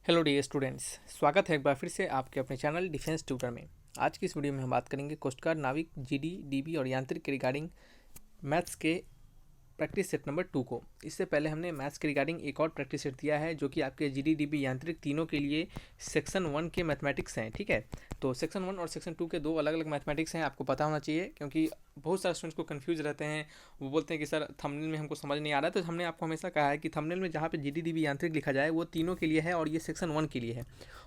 Hello dear students, स्वागत है एक बार फिर से आपके अपने चैनल डिफेंस ट्यूटर में। आज की इस वीडियो में हम बात करेंगे कोस्ट गार्ड, नाविक, जीडी, डीबी और यांत्रिक के रिगार्डिंग मैथ्स के प्रैक्टिस सेट नंबर 2 को। इससे पहले हमने मैथ्स के रिगार्डिंग एक और प्रैक्टिस सेट दिया है जो कि आपके जीडी, डीबी, यांत्रिक तीनों के लिए सेक्शन 1 के मैथमेटिक्स हैं। ठीक है, तो सेक्शन 1 और सेक्शन 2 के दो अलग अलग मैथमेटिक्स हैं, आपको पता होना चाहिए, क्योंकि बहुत सारे स्टूडेंट्स को कंफ्यूज रहते हैं। वो बोलते हैं कि सर थंबनेल में हमको समझ नहीं आ रहा है। तो हमने आपको हमेशा कहा है कि थंबनेल में जहाँ पे जीडी, डीबी, यांत्रिक लिखा जाए वो तीनों के लिए है और ये सेक्शन 1 के लिए है,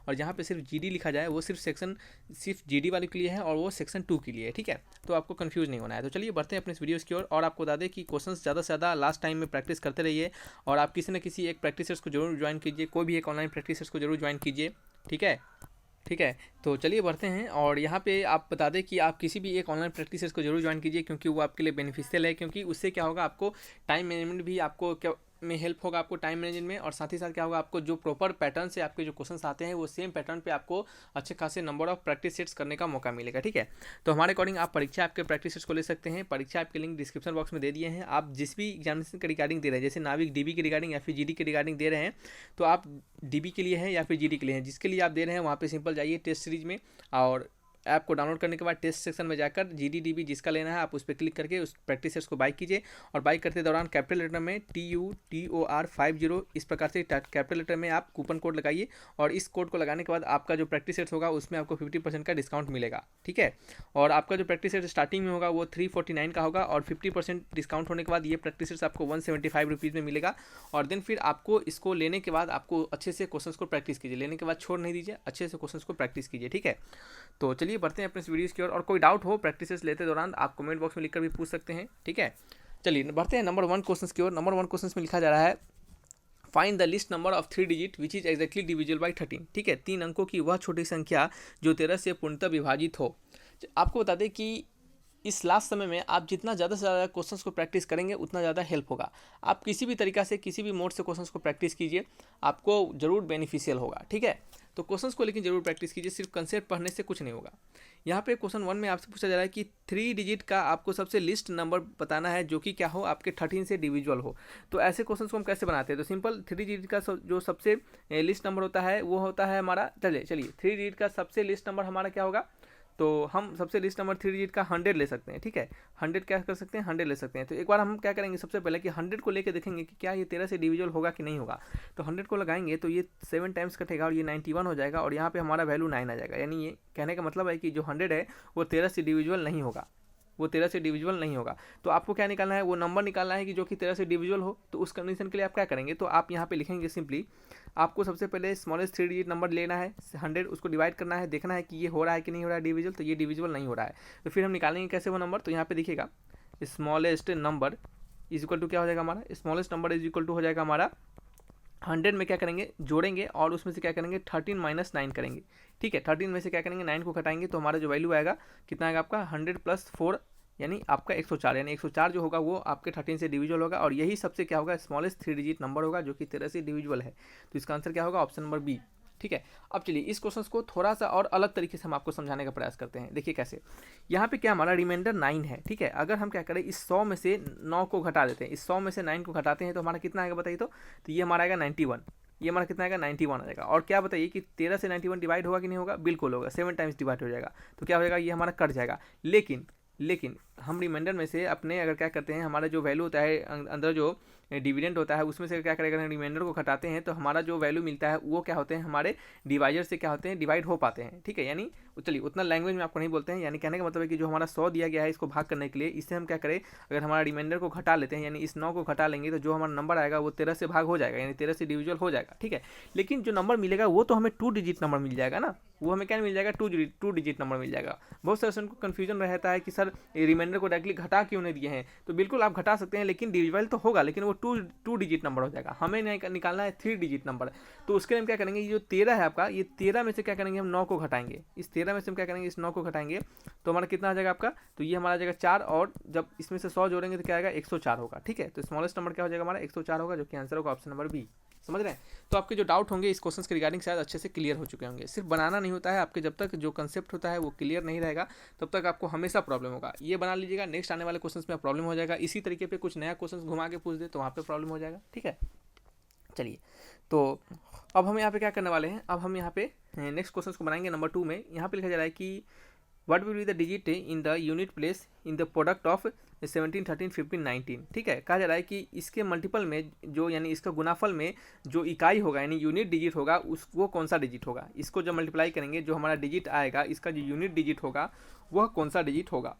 और जहाँ पे सिर्फ जीडी लिखा जाए वो सिर्फ जीडी वाले के लिए है और वो सेक्शन 2 के लिए है। ठीक है, तो आपको कंफ्यूज नहीं होना है। तो चलिए बढ़ते हैं अपने इस वीडियोस की ओर। और आपको बता दें कि क्वेश्चन ज़्यादा से ज़्यादा लास्ट टाइम में प्रैक्टिस करते रहिए, और आप किसी न किसी एक प्रैक्टिसर्स को जरूर ज्वाइन कीजिए, कोई भी एक ऑनलाइन प्रैक्टिसर्स को जरूर ज्वाइन कीजिए। ठीक है, ठीक है, तो चलिए बढ़ते हैं। और यहाँ पे आप बता दें कि आप किसी भी एक ऑनलाइन प्रैक्टिसर्स को जरूर ज्वाइन कीजिए, क्योंकि वो आपके लिए बेनिफिशियल है। क्योंकि उससे क्या होगा, आपको टाइम मैनेजमेंट भी आपको क्या में हेल्प होगा, आपको टाइम मैनेजमेंट में, और साथ ही साथ क्या होगा, आपको जो प्रॉपर पैटर्न से आपके जो क्वेश्चंस आते हैं वो सेम पैटर्न पे आपको अच्छे खासे नंबर ऑफ प्रैक्टिस सेट्स करने का मौका मिलेगा। ठीक है, तो हमारे अकॉर्डिंग आप परीक्षा आपके प्रैक्टिस सेट्स को ले सकते हैं। परीक्षा आपके लिंक डिस्क्रिप्शन बॉक्स में दे दिए हैं। आप जिस भी एग्जामिनेशन के रिगार्डिंग दे रहे हैं, जैसे नाविक डीबी के रिगार्डिंग या फिर जीडी के रिगार्डिंग दे रहे हैं, तो आप डीबी के लिए हैं या फिर जीडी के लिए हैं, जिसके लिए आप दे रहे हैं वहाँ पे सिंपल जाइए टेस्ट सीरीज में, और ऐप को डाउनलोड करने के बाद टेस्ट सेक्शन में जाकर जीडी, डीबी जिसका लेना है आप उस पर क्लिक करके उस प्रैक्टिस सेट्स को बाई कीजिए। और बाई करते दौरान कैपिटल लेटर में TUTOR50 इस प्रकार से कैपिटल लेटर में आप कूपन कोड लगाइए, और इस कोड को लगाने के बाद आपका जो प्रैक्टिस सेट्स होगा उसमें आपको 50% का डिस्काउंट मिलेगा। ठीक है, और आपका जो प्रैक्टिस सेट स्टार्टिंग में होगा वो 349 का होगा, और 50% डिस्काउंट होने के बाद ये प्रैक्टिस सेट्स आपको 175 रुपीज़ में मिलेगा। और देन फिर आपको इसको लेने के बाद आपको अच्छे से क्वेश्चंस को प्रैक्टिस कीजिए, लेने के बाद छोड़ नहीं दीजिए, अच्छे से क्वेश्चंस को प्रैक्टिस कीजिए। ठीक है, तो चलिए बढ़ते हैं अपने इस वीडियोस की ओर। और कोई डाउट हो प्रैक्टिसेस लेते दौरान आप कमेंट बॉक्स में लिखकर भी पूछ सकते हैं। ठीक है, चलिए बढ़ते हैं नंबर 1 क्वेश्चन की ओर। नंबर 1 क्वेश्चन में लिखा जा रहा है, find the list number of 3 digit which is exactly divisible by 13। ठीक है, 3 अंकों की वह छोटी संख्या जो 13 से पूर्णतः विभाजित हो। आपको बता दें कि इस लास्ट समय में आप जितना ज़्यादा से ज़्यादा क्वेश्चंस को प्रैक्टिस करेंगे उतना ज़्यादा हेल्प होगा। आप किसी भी तरीका से किसी भी मोड से क्वेश्चंस को प्रैक्टिस कीजिए, आपको ज़रूर बेनिफिशियल होगा। ठीक है, तो क्वेश्चंस को लेकिन जरूर प्रैक्टिस कीजिए, सिर्फ कंसेप्ट पढ़ने से कुछ नहीं होगा। यहाँ पे क्वेश्चन 1 में आपसे पूछा जा रहा है कि 3 डिजिट का आपको सबसे लिस्ट नंबर बताना है जो कि क्या हो, आपके 13 से डिविजुअल हो। तो ऐसे क्वेश्चन को हम कैसे बनाते हैं, तो सिंपल 3 डिजिट का जो सबसे लिस्ट नंबर होता है वो होता है हमारा, चलिए 3 डिजिट का सबसे लिस्ट नंबर हमारा क्या होगा, तो हम सबसे लिस्ट नंबर 3 डिजिट का 100 ले सकते हैं। ठीक है, 100 क्या कर सकते हैं, 100 ले सकते हैं। तो एक बार हम क्या करेंगे, सबसे पहले कि 100 को लेके देखेंगे कि क्या ये 13 से डिविजुअल होगा कि नहीं होगा। तो 100 को लगाएंगे तो ये 7 टाइम्स कटेगा और ये 91 हो जाएगा, और यहाँ पे हमारा वैल्यू 9 आ जाएगा। यानी ये कहने का मतलब है कि जो 100 है वो 13 से डिविजुअल नहीं होगा, वो 13 से डिविजुअल नहीं होगा। तो आपको क्या निकालना है, वो नंबर निकालना है कि जो कि 13 से डिविजुअल हो। तो उस कंडीशन के लिए आप क्या करेंगे, तो आप यहाँ पे लिखेंगे सिंपली, आपको सबसे पहले स्मॉलेस्ट 3 डिजिट नंबर लेना है 100, उसको डिवाइड करना है, देखना है कि ये हो रहा है कि नहीं हो रहा है डिविजुअल। तो ये डिविजुअल नहीं हो रहा है, तो फिर हम निकालेंगे कैसे वो नंबर। तो यहाँ पे दिखेगा smallest number is equal to क्या हो जाएगा हमारा, smallest number is equal to हो जाएगा हमारा 100 में क्या करेंगे, जोड़ेंगे और उसमें से क्या करेंगे 13 माइनस 9 करेंगे। ठीक है, 13 में से क्या करेंगे 9 को घटाएंगे, तो हमारा जो वैल्यू आएगा कितना आएगा आपका 100 प्लस 4 यानी आपका 104, यानी 104 जो होगा वो आपके 13 से डिविजुअल होगा, और यही सबसे क्या होगा स्मॉलेस्ट 3 डिजिट नंबर होगा जो कि 13 से डिविजुअल है। तो इसका आंसर क्या होगा, ऑप्शन नंबर बी। ठीक है, अब चलिए इस क्वेश्चन को थोड़ा सा और अलग तरीके से हम आपको समझाने का प्रयास करते हैं। देखिए कैसे, यहाँ पे क्या हमारा रिमाइंडर 9 है। ठीक है, अगर हम क्या करें इस 100 में से 9 को घटा देते हैं, इस 100 में से 9 को घटाते हैं तो हमारा कितना आएगा बताइए। तो ये हमारा आएगा 91, ये हमारा कितना आएगा 91 आ जाएगा। और क्या बताइए कि 13 से 91 डिवाइड होगा कि नहीं होगा, बिल्कुल होगा, 7 टाइम्स डिवाइड हो जाएगा। तो क्या हो जाएगा, ये हमारा कट जाएगा। लेकिन हम रिमाइंडर में से अपने अगर क्या करते हैं, हमारा जो वैल्यू होता है अंदर जो डिविडेंड होता है उसमें से क्या करेगा, रिमाइंडर को घटाते हैं तो हमारा जो वैल्यू मिलता है वो क्या होते हैं, हमारे डिवाइजर से क्या होते हैं, डिवाइड हो पाते हैं। ठीक है, यानी चलिए उतना लैंग्वेज में आपको नहीं बोलते हैं, यानी कहने का मतलब है कि जो हमारा 100 दिया गया है इसको भाग करने के लिए, इससे हम क्या करें, अगर हमारा रिमाइंडर को घटा लेते हैं यानी इस 9 को घटा लेंगे, तो जो हमारा नंबर आएगा वो 13 से भाग हो जाएगा, यानी 13 से डिविजुअल हो जाएगा। ठीक है, लेकिन जो नंबर मिलेगा वो तो हमें 2 डिजिट नंबर मिल जाएगा ना, वो हमें क्या मिल जाएगा, 2 डिजिट नंबर मिल जाएगा। बहुत सारे स्टूडेंट को कन्फ्यूजन रहता है कि सर रिमाइंडर को डायरेक्टली घटा क्यों नहीं दिए हैं, तो बिल्कुल आप घटा सकते हैं, लेकिन डिविजिबल तो होगा, लेकिन वो टू डिजिट नंबर हो जाएगा। हमें निकालना है 3 डिजिट नंबर। तो उसके लिए हम क्या करेंगे, ये जो 13 है आपका, ये 13 में से क्या करेंगे हम 9 को घटाएंगे, इस 13 में से हम क्या करेंगे, इस 9 को घटाएंगे तो हमारा कितना आ जाएगा आपका, तो ये हमारा आ जाएगा 4, और जब इसमें से 100 जोड़ेंगे तो क्या आएगा 104 होगा। ठीक है, तो स्मॉलेस्ट नंबर क्या हो जाएगा हमारा 104 होगा, जो कि आंसर होगा ऑप्शन नंबर बी। समझ रहे हैं, तो आपके जो डाउट होंगे इस क्वेश्चन के रिगार्डिंग शायद अच्छे से क्लियर हो चुके होंगे। सिर्फ बनाना नहीं होता है, आपके जब तक जो कंसेप्ट होता है वो क्लियर नहीं रहेगा तब तक आपको हमेशा प्रॉब्लम होगा। ये बना लीजिएगा, नेक्स्ट आने वाले क्वेश्चन में प्रॉब्लम हो जाएगा। इसी तरीके पे कुछ नया क्वेश्चन घुमा के पूछ दे तो वहाँ पे प्रॉब्लम हो जाएगा। ठीक है, चलिए तो अब हम यहाँ पे क्या करने वाले हैं, अब हम यहाँ पे नेक्स्ट क्वेश्चन को बनाएंगे नंबर 2 में। यहाँ पे लिखा जा रहा है कि what will be the digit in the unit place in the product of 17, 13, 15, 19। ठीक है, कहा जा रहा है कि इसके मल्टीपल में जो यानी इसका गुनाफल में जो इकाई होगा यानी यूनिट डिजिट होगा उस वो कौन सा डिजिट होगा। इसको जब मल्टीप्लाई करेंगे जो हमारा डिजिट आएगा इसका जो यूनिट डिजिट होगा वह कौन सा डिजिट होगा।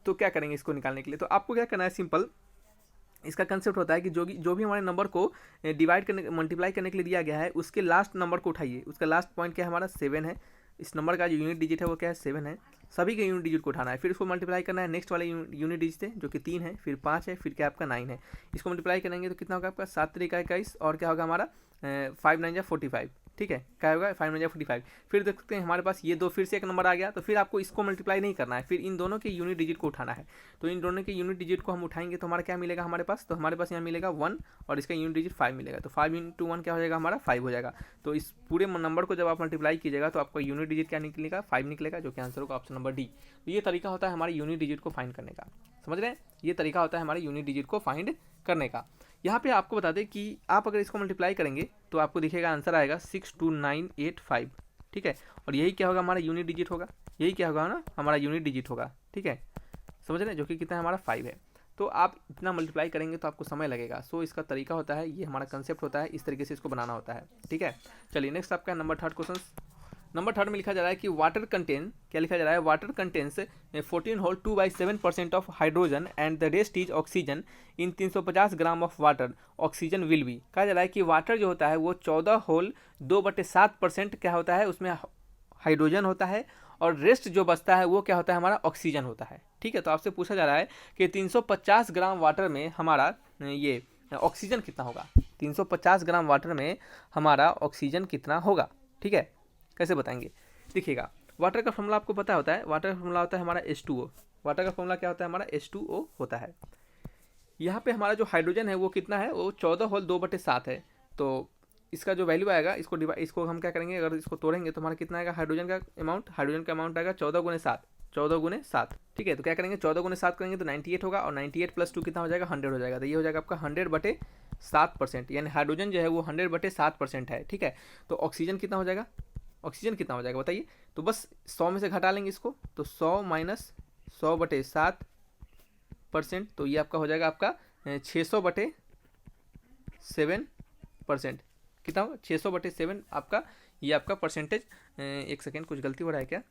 तो क्या करेंगे इसको निकालने के लिए, तो आपको क्या करना है, सिंपल इसका कंसेप्ट होता है कि जो भी हमारे नंबर को डिवाइड करने मल्टीप्लाई करने के लिए दिया गया है उसके लास्ट नंबर को उठाइए। उसका लास्ट पॉइंट क्या है हमारा 7 है, इस नंबर का जो यूनिट डिजिट है वो क्या है 7 है। सभी के यूनिट डिजिट को उठाना है, फिर उसको मल्टीप्लाई करना है नेक्स्ट वाले यूनिट डिजिट से जो कि 3 है, फिर 5 है, फिर क्या आपका 9 है। इसको मल्टीप्लाई करेंगे तो कितना होगा आपका 7 तरीका 21 और क्या होगा हमारा 5 9 45। ठीक है, क्या होगा 5 9 45। फिर देख सकते हैं हमारे पास ये दो फिर से एक नंबर आ गया, तो फिर आपको इसको मल्टीप्लाई नहीं करना है, फिर इन दोनों के यूनिट डिजिट को उठाना है। तो इन दोनों के यूनिट डिजिट को हम उठाएंगे तो हमारा क्या मिलेगा हमारे पास, तो हमारे पास यहाँ मिलेगा 1 और इसका यूनिट डिजिट 5 मिलेगा। तो 5 × 1 क्या हो जाएगा हमारा 5 हो जाएगा। तो इस पूरे नंबर को जब आप मल्टीप्लाई कीजिएगा तो आपका यूनिट डिजिट क्या निकलेगा 5 निकलेगा, जो कि आंसर होगा ऑप्शन नंबर डी। तो ये तरीका होता है हमारे यूनिट डिजिट को फाइंड करने का, समझ रहे हैं, ये तरीका होता है हमारे यूनिट डिजिट को फाइंड करने का। यहाँ पे आपको बता दें कि आप अगर इसको मल्टीप्लाई करेंगे तो आपको दिखेगा आंसर आएगा 62985। ठीक है, और यही क्या होगा हमारा यूनिट डिजिट होगा, यही क्या होगा ना हमारा यूनिट डिजिट होगा। ठीक है, समझ रहे हैं, जो कि कितना है हमारा 5 है। तो आप इतना मल्टीप्लाई करेंगे तो आपको समय लगेगा। सो इसका तरीका होता है, ये हमारा कंसेप्ट होता है, इस तरीके से इसको बनाना होता है। ठीक है, चलिए नेक्स्ट आपका नंबर 3 क्वेश्चन। नंबर 3 में लिखा जा रहा है कि वाटर कंटेन, क्या लिखा जा रहा है, water contains 14 whole 2/7% of hydrogen and the rest is oxygen in 350 gram of water oxygen will be. कहा जा रहा है कि वाटर जो होता है वो 14 होल 2/7% क्या होता है, उसमें हाइड्रोजन होता है और रेस्ट जो बचता है वो क्या होता है हमारा ऑक्सीजन होता है। ठीक है, तो आपसे पूछा जा रहा है कि 350 ग्राम वाटर में हमारा ये ऑक्सीजन कितना होगा, 350 ग्राम वाटर में हमारा ऑक्सीजन कितना होगा। ठीक है, कैसे बताएंगे, देखिएगा वाटर का फॉर्मूला आपको पता होता है, वाटर का फॉर्मूला होता है हमारा H2O। वाटर का फॉर्मूला क्या होता है हमारा H2O होता है। यहाँ पे हमारा जो हाइड्रोजन है वो कितना है, वो 14 होल 2/7 है। तो इसका जो वैल्यू आएगा इसको हम क्या करेंगे, अगर इसको तोड़ेंगे तो हमारा कितना आएगा हाइड्रोजन का अमाउंट आएगा 14 × 7। ठीक है, तो क्या करेंगे 14 × 7 करेंगे तो 98 होगा और 98 + 2 कितना हो जाएगा 100 हो जाएगा। तो ये हो जाएगा आपका 100/7%, यानी हाइड्रोजन जो है वो 100/7% है। ठीक है, तो ऑक्सीजन कितना हो जाएगा, ऑक्सीजन कितना हो जाएगा बताइए। तो बस 100 में से घटा लेंगे इसको, तो 100 - 100/7%, तो ये आपका हो जाएगा आपका 600/7%। कितना होगा 600/7 आपका, ये आपका परसेंटेज। एक सेकेंड, कुछ गलती हो रहा है क्या।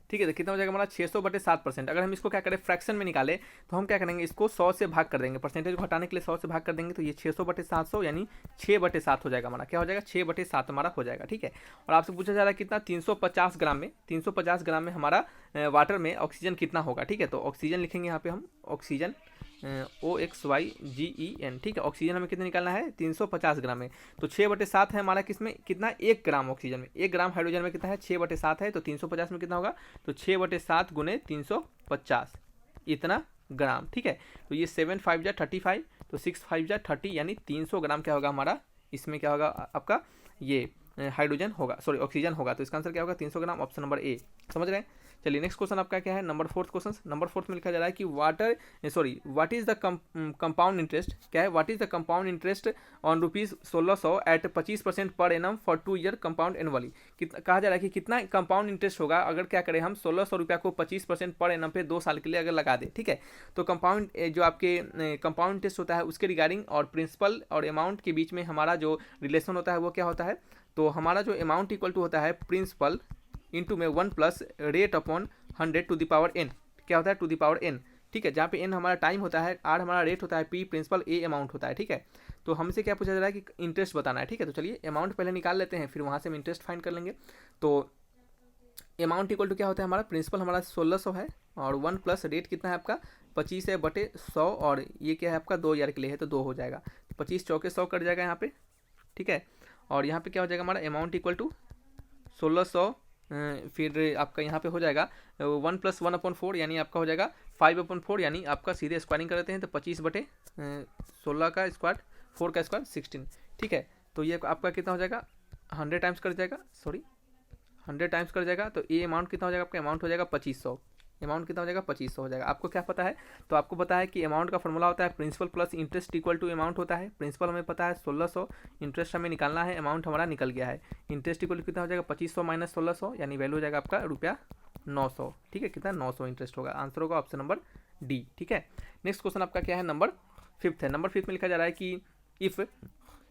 ठीक है, तो कितना हो जाएगा हमारा 600/7%। अगर हम इसको क्या करें फ्रैक्शन में निकाले तो हम क्या करेंगे, इसको 100 से भाग कर देंगे, परसेंटेज को हटाने के लिए 100 से भाग कर देंगे, तो ये 600/700 यानी 6/7 हो जाएगा हमारा, क्या हो जाएगा 6/7 हमारा हो जाएगा। ठीक है, और आपसे पूछा जा रहा है कितना 350 ग्राम में, 350 ग्राम में हमारा वाटर में ऑक्सीजन कितना होगा। ठीक है, तो ऑक्सीजन लिखेंगे यहाँ पे हम, ऑक्सीजन OXYGEN। ठीक है, ऑक्सीजन हमें कितना निकालना है 350 ग्राम में, तो 6/7 है हमारा, किसमें कितना 1 ग्राम ऑक्सीजन में, 1 ग्राम हाइड्रोजन में कितना है 6/7 है, तो 350 में कितना होगा, तो 6/7 × 350 इतना ग्राम। ठीक है, तो ये 7 5 जा 35, तो 6 5 जा 30, यानी 300 ग्राम क्या होगा हमारा, इसमें क्या होगा आपका ये हाइड्रोजन होगा, सॉरी ऑक्सीजन होगा। तो इसका आंसर क्या होगा 300 ग्राम, ऑप्शन नंबर ए। समझ रहे हैं, चलिए नेक्स्ट क्वेश्चन आपका क्या है, नंबर 4 क्वेश्चन। नंबर 4 में लिखा जा रहा है कि what is the compound interest, क्या है, what is the compound interest on ₹1600 at 25% per annum for 2 year compound annually. कहा जा रहा है कि कितना कंपाउंड इंटरेस्ट होगा अगर क्या करें हम 1600 रुपया को 25% पर एनम पे 2 साल के लिए अगर लगा दे। ठीक है, तो कंपाउंड जो आपके कंपाउंड इंटरेस्ट होता है उसके रिगार्डिंग और प्रिंसिपल और अमाउंट के बीच में हमारा जो रिलेशन होता है वो क्या होता है, तो हमारा जो अमाउंट इक्वल टू होता है प्रिंसिपल इंटू में 1 + rate upon 100 to the power n, क्या होता है टू द पावर n। ठीक है, जहाँ पे n हमारा टाइम होता है, r हमारा रेट होता है, p प्रिंसिपल, a अमाउंट होता है। ठीक है, तो हमसे क्या पूछा जा रहा है कि इंटरेस्ट बताना है। ठीक है, तो चलिए अमाउंट पहले निकाल लेते हैं, फिर वहाँ से हम इंटरेस्ट फाइंड कर लेंगे। तो अमाउंट इक्वल टू क्या होता है हमारा, प्रिंसिपल हमारा 1600 है और 1 + रेट कितना है आपका 25 है बटे 100, और ये क्या है आपका 2 ईयर के लिए है तो 2 हो जाएगा, 25 चौके 100 कट जाएगा यहाँ पे। ठीक है, और यहाँ पे क्या हो जाएगा हमारा अमाउंट इक्वल टू 1600, फिर आपका यहाँ पे हो जाएगा 1 + 1/4 यानी आपका हो जाएगा 5/4, यानी आपका सीधे स्क्वायरिंग कर देते हैं तो 25/16 का स्क्वायर, 4 का स्क्वायर 16। ठीक है, तो ये आपका कितना हो जाएगा 100 टाइम्स कर जाएगा, सॉरी 100 टाइम्स कर जाएगा, तो ये अमाउंट कितना हो जाएगा आपका, अमाउंट हो जाएगा 2500। अमाउंट कितना हो जाएगा 2500 हो जाएगा। आपको क्या पता है, तो आपको पता है कि अमाउंट का फॉर्मूला होता है principal plus interest equal to amount होता है। प्रिंसिपल हमें पता है 1600, इंटरेस्ट हमें निकालना है, अमाउंट हमारा निकल गया है। इंटरेस्ट इक्वल कितना हो जाएगा 2500 माइनस 1600, यानी वैल्यू हो जाएगा आपका ₹900। ठीक है, कितना 900 इंटरेस्ट होगा। आंसर होगा ऑप्शन नंबर डी। ठीक है, नेक्स्ट क्वेश्चन आपका क्या है, नंबर 5 है। नंबर 5 में लिखा जा रहा है कि इफ़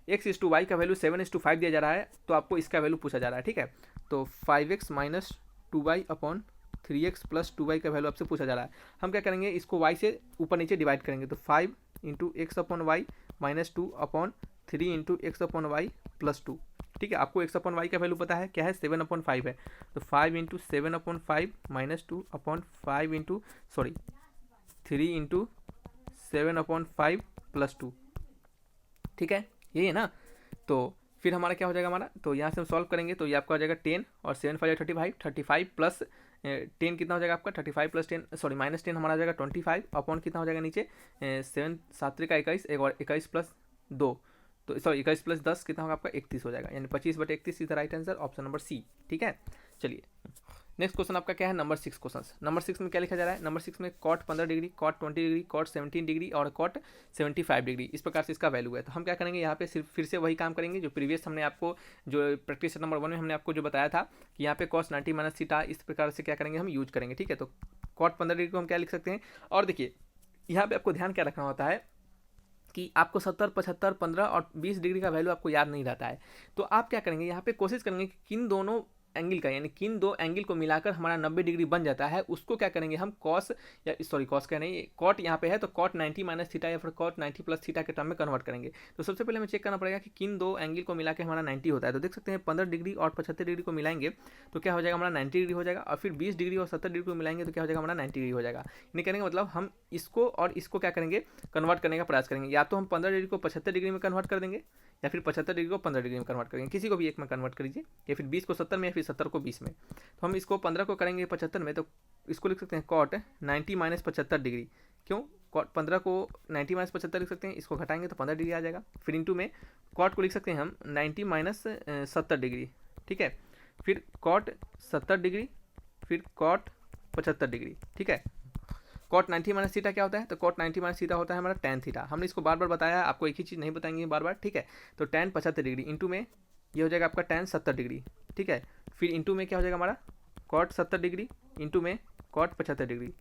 x/y का वैल्यू 7:5 दिया जा रहा है, तो आपको इसका वैल्यू पूछा जा रहा है। ठीक है, तो 5x minus 2y upon 3x plus 2y का वैल्यू आपसे पूछा जा रहा है। हम क्या करेंगे, इसको y से ऊपर नीचे डिवाइड करेंगे, तो 5 into x upon y minus 2 upon 3 into x upon y plus 2। ठीक है, आपको एक्स अपॉन वाई का वैल्यू पता है क्या है, 7/5 है, तो 5 into 7/5 minus 2 upon 5 into 3 into 7/5 plus 2। ठीक है, यही है ना। तो फिर हमारा क्या हो जाएगा हमारा, तो यहाँ से हम सॉल्व करेंगे, तो ये आपका हो जाएगा 10 और 7 5 35, 35 प्लस 10 कितना हो जाएगा आपका 35 प्लस 10 माइनस 10 हमारा हो जाएगा 25 अपॉन कितना हो जाएगा नीचे 7 7 का 21, एक और 21 प्लस 2, तो 21 प्लस 10 कितना होगा आपका 31 हो जाएगा, यानी 25/31 is the right answer, option number C. ठीक है, चलिए नेक्स्ट क्वेश्चन आपका क्या है, नंबर 6 क्वेश्चन। नंबर 6 में क्या लिखा जा रहा है, नंबर 6 में cot 15 degree, cot 20 degree, cot 17 degree और कॉट 75 डिग्री, इस प्रकार से इसका वैल्यू है। तो हम क्या करेंगे यहाँ पे सिर्फ फिर से वही काम करेंगे जो प्रीवियस हमने आपको, जो प्रैक्टिस नंबर 1 में हमने आपको जो बताया था कि यहाँ पे cos 90 माइनस थीटा, इस प्रकार से क्या करेंगे हम यूज करेंगे। ठीक है, तो कॉट 15 डिग्री को हम क्या लिख सकते हैं, और देखिए यहाँ पे आपको ध्यान क्या रखना होता है कि आपको 70 75 15 और 20 डिग्री का वैल्यू आपको याद नहीं रहता है। तो आप क्या करेंगे, यहाँ पे कोशिश करेंगे कि किन दोनों एंगल का, यानी किन दो एंगल को मिलाकर हमारा 90 डिग्री बन जाता है, उसको क्या करेंगे हम कॉस, या सॉरी कॉस क्या नहीं, कॉट यहाँ पे है तो कॉट 90 माइनस थीटा या फिर कॉट 90 प्लस थीटा के टर्म में कन्वर्ट करेंगे। तो सबसे पहले हमें चेक करना पड़ेगा कि किन दो एंगल को मिला के हमारा 90 होता है। तो देख सकते हैं 15 डिग्री और 75 डिग्री को मिलाएंगे तो क्या हो जाएगा हमारा 90 डिग्री हो जाएगा, और फिर 20 डिग्री और 70 डिग्री को मिलाएंगे तो क्या हो जाएगा हमारा 90 डिग्री हो जाएगा। यानी कहने का मतलब हम इसको और इसको क्या करेंगे, कन्वर्ट करने का प्रयास करेंगे। या तो हम 15 डिग्री को 75 डिग्री में कन्वर्ट कर देंगे, या फिर 75 डिग्री को 15 डिग्री में कन्वर्ट करेंगे, किसी को भी एक में कन्वर्ट करिए, या फिर 20 को 70 में, या फिर 70 को 20 में। तो हम इसको 15 को करेंगे 75 में, तो इसको लिख सकते हैं कॉट 90 माइनस 75 डिग्री। क्यों, कॉट 15 को 90 माइनस 75 लिख सकते हैं, इसको घटाएंगे तो 15 डिग्री आ जाएगा। फिर इंटू में कॉट को लिख सकते हैं हम 90 माइनस 70 डिग्री। ठीक है, फिर कॉट 70 डिग्री, फिर कॉट 75 डिग्री। ठीक है, कॉट 90 माइनस थीटा क्या होता है, तो कॉट 90 माइनस थीटा होता है हमारा tan थीटा। हमने इसको बार बार बताया, आपको एक ही चीज़ नहीं बताएंगे बार बार। ठीक है, तो tan 75 डिग्री इंटू में ये हो जाएगा आपका tan 70 डिग्री। ठीक है, फिर इंटू में क्या हो जाएगा हमारा कॉट 70 डिग्री इंटू में कॉट 75 डिग्री।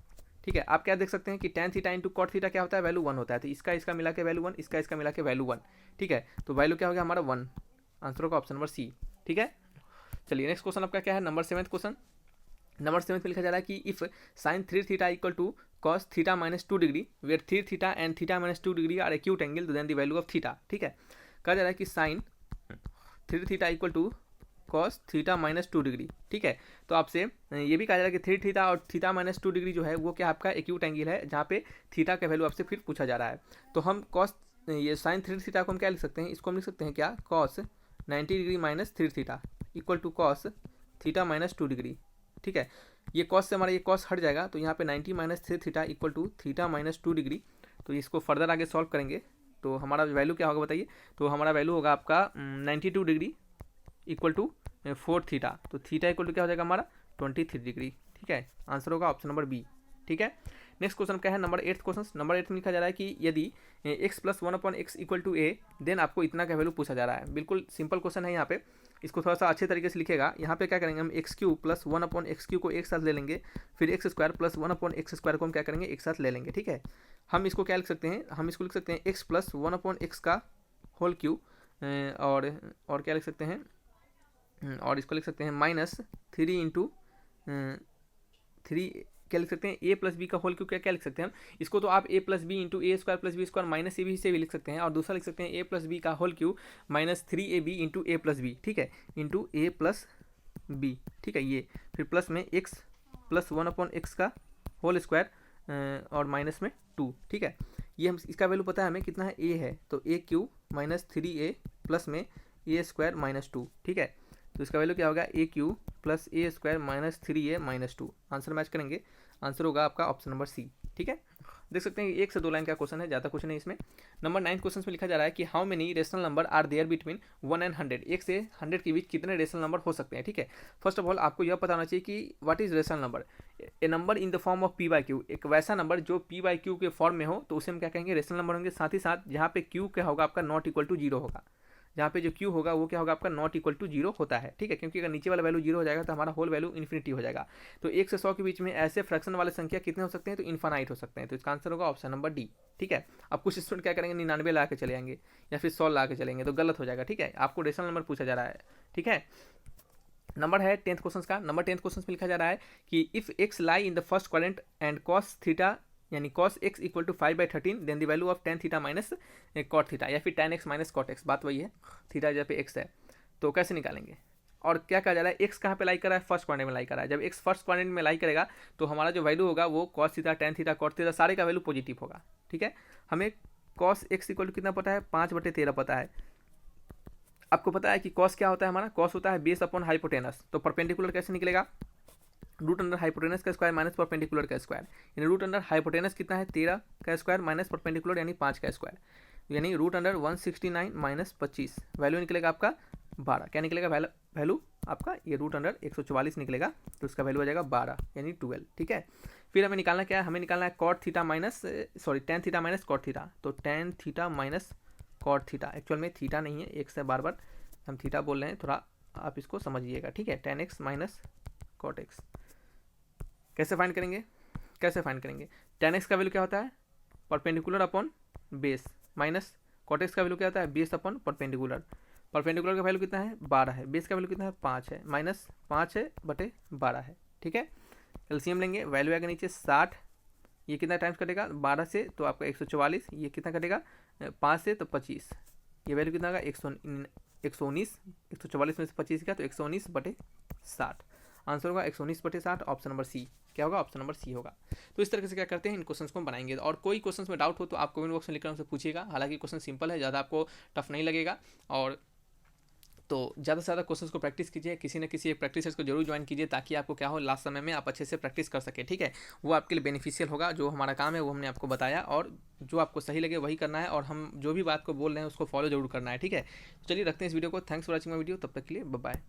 ठीक है, आप क्या देख सकते हैं कि tan theta into cot theta क्या होता है, वैल्यू 1 होता है। तो इसका मिला के वैल्यू 1, इसका मिला के वैल्यू 1। ठीक है, तो वैल्यू क्या हो गया हमारा 1, आंसर होगा ऑप्शन नंबर सी। ठीक है, चलिए नेक्स्ट क्वेश्चन आपका क्या है, नंबर 7 क्वेश्चन। नंबर 7 में लिखा जा रहा है कि if sin 3 theta equal to cos theta minus 2 degree where 3 theta and theta minus 2 degree are acute angle then the value of theta. ठीक है, कहा जा रहा है कि sin 3 theta equal to cos theta minus 2 degree. ठीक है, तो आपसे ये भी कहा जा रहा है कि 3 थीटा और थीटा माइनस 2 डिग्री जो है वो क्या आपका एक्यूट एंगल है, जहाँ पे थीटा का वैल्यू आपसे फिर पूछा जा रहा है। तो हम cos ये sin 3 थीटा को हम क्या लिख सकते हैं, इसको हम लिख सकते हैं क्या, cos 90 degree minus 3 theta equal to cos theta minus 2 degree. ठीक है, ये कॉस से हमारा ये कॉस हट जाएगा, तो यहाँ पे 90 minus 3 theta equal to theta minus 2 degree. तो इसको फर्दर आगे सॉल्व करेंगे तो हमारा वैल्यू क्या होगा बताइए, तो हमारा वैल्यू होगा आपका 92 डिग्री इक्वल टू 4 थीटा। तो थीटा इक्वल टू क्या हो जाएगा हमारा 23 डिग्री। ठीक है, आंसर होगा ऑप्शन नंबर बी। ठीक है, नेक्स्ट क्वेश्चन क्या है, नंबर 8 क्वेश्चन। नंबर 8 में लिखा जा रहा है कि यदि x plus 1/x equal to a then आपको इतना का वैल्यू पूछा जा रहा है। बिल्कुल सिंपल क्वेश्चन है, यहाँ पे इसको थोड़ा सा अच्छे तरीके से लिखेगा। यहाँ पे क्या करेंगे हम x³ प्लस 1/x³ को एक साथ ले लेंगे, फिर x² प्लस 1/x² को हम क्या करेंगे एक साथ ले लेंगे। ठीक है, हम इसको क्या लिख सकते हैं, हम इसको लिख सकते हैं x प्लस 1/x का होल क्यूब, और क्या लिख सकते हैं, और इसको लिख सकते हैं माइनस 3 इंटू 3 क्या लिख सकते हैं a प्लस बी का होल क्यूब। क्या लिख सकते हैं हम इसको, तो आप a plus b into a square plus b square minus a b से भी लिख सकते हैं, और दूसरा लिख सकते हैं a प्लस बी का whole cube minus 3ab into A plus B. ठीक है, इंटू ए प्लस बी। ठीक है, ये फिर प्लस में x प्लस 1/x का होल स्क्वायर और माइनस में 2। ठीक है, ये हम इसका वैल्यू पता है हमें कितना है, a है, तो a³ माइनस 3a प्लस में a स्क्वायर माइनस 2। ठीक है, तो इसका वैल्यू क्या होगा a³ plus a² minus 3a minus 2। Answer match करेंगे, आंसर होगा आपका ऑप्शन नंबर सी। ठीक है, देख सकते हैं 1 से 2 लाइन का क्वेश्चन है, ज़्यादा कुछ नहीं इसमें। नंबर 9 क्वेश्चन में लिखा जा रहा है कि how many rational number are there between 1 and 100, 1 से 100 के बीच कितने रेशनल नंबर हो सकते हैं। ठीक है, फर्स्ट ऑफ ऑल आपको यह पता होना चाहिए कि what is rational number. A number in the form of P by Q, एक वैसा नंबर जो पी बाई क्यू के फॉर्म में हो तो उसे हम क्या कहेंगे, रेशनल नंबर होंगे। साथ ही साथ जहाँ पे क्यू क्या होगा आपका नॉट इक्वल टू जीरो होगा, जहाँ पे जो क्यू होगा वो क्या होगा आपका नॉट इक्वल टू जीरो होता है। ठीक है, क्योंकि अगर नीचे वाला वैल्यू जीरो हो जाएगा तो हमारा होल वैल्यू इन्फिनिटी हो जाएगा। तो 1 से 100 के बीच में ऐसे फ्रैक्शन वाले संख्या कितने हो सकते हैं, तो इन्फानाइट हो सकते हैं। तो इसका आंसर होगा ऑप्शन नंबर डी। ठीक है, अब कुछ स्टूडेंट क्या करेंगे, 99 ला के चले जाएंगे या फिर 100 ला के चलेंगे, तो गलत हो जाएगा। ठीक है, आपको रेशनल नंबर पूछा जा रहा है। ठीक है, नंबर है 10th क्वेश्चन का। नंबर 10th क्वेश्चन में लिखा जा रहा है कि if x lie in the first quadrant and cos theta यानी cos x equal to 5/13 then the value of tan theta minus cot theta, या फिर tan x minus cot x, बात वही है, थीटा जहाँ पे x है। तो कैसे निकालेंगे, और क्या कहा जा रहा है, x कहाँ पे लाई कर रहा है, फर्स्ट क्वाड्रेंट में लाई कर रहा है। जब x फर्स्ट क्वाड्रेंट में लाई करेगा तो हमारा जो वैल्यू होगा वो cos theta, tan theta, cot theta सारे का वैल्यू पॉजिटिव होगा। ठीक है, हमें cos x इक्वल टू कितना पता है, 5/13 पता है। आपको पता है कि cos क्या होता है, हमारा cos होता है बेस अपॉन हाइपोटेनस। तो परपेंडिकुलर कैसे निकलेगा, रूट अंडर हाइपोटेनस का स्क्वायर माइनस परपेंडिकुलर का स्क्वायर, यानी रूट अंडर हाइपोटेनस कितना है 13 का स्क्वायर माइनस परपेंडिकुलर यानी 5 का स्क्वायर, यानी रूट अंडर 169 माइनस 25, वैल्यू निकलेगा आपका 12। क्या निकलेगा वैल्यू आपका, ये रूट अंडर 144 निकलेगा, तो उसका वैल्यू आ जाएगा 12 यानी 12। ठीक है, फिर हमें निकालना क्या है, हमें निकालना है cot theta minus tan theta minus cot theta. तो tan theta minus cot theta, actual में थीटा नहीं है, एक से बार बार हम थीटा बोल रहे हैं, थोड़ा आप इसको समझिएगा। ठीक है, tan x minus cot x कैसे फाइंड करेंगे, tan x का वैल्यू क्या होता है, perpendicular upon base, minus cot x का वैल्यू क्या होता है, बेस अपॉन परपेंडिकुलर। परपेंडिकुलर का वैल्यू कितना है 12 है, बेस का वैल्यू कितना है 5 है, माइनस 5 है बटे 12 है। ठीक है, एलसीएम लेंगे, वैल्यू आएगा नीचे 60, ये कितना टाइम्स कटेगा 12 से तो आपका 144, ये कितना कटेगा 5 से तो 25, ये वैल्यू कितना होगा 119, 144 में से 25 का तो 119 बटे 60, आंसर होगा 119/60, ऑप्शन नंबर सी। क्या होगा, ऑप्शन नंबर सी होगा। तो इस तरीके से क्या करते हैं, इन क्वेश्चंस को हम बनाएंगे। और कोई क्वेश्चंस में डाउट हो तो आप कमेंट बॉक्स में लिखकर हमसे पूछिएगा। हालांकि क्वेश्चन सिंपल है, ज़्यादा आपको टफ नहीं लगेगा। और तो ज़्यादा से ज़्यादा क्वेश्चंस को प्रैक्टिस कीजिए, किसी न किसी एक प्रैक्टिस को जरूर ज्वाइन कीजिए, ताकि आपको क्या हो लास्ट समय में आप अच्छे से प्रैक्टिस कर सके। ठीक है, वो आपके लिए बेनिफिशियल होगा। जो हमारा काम है वो हमने आपको बताया, और जो आपको सही लगे वही करना है, और हम जो भी बात को बोल रहे हैं उसको फॉलो जरूर करना है। ठीक है, तो चलिए रखते हैं इस वीडियो को। Thanks for watching my video, तब तक के लिए बाय बाय।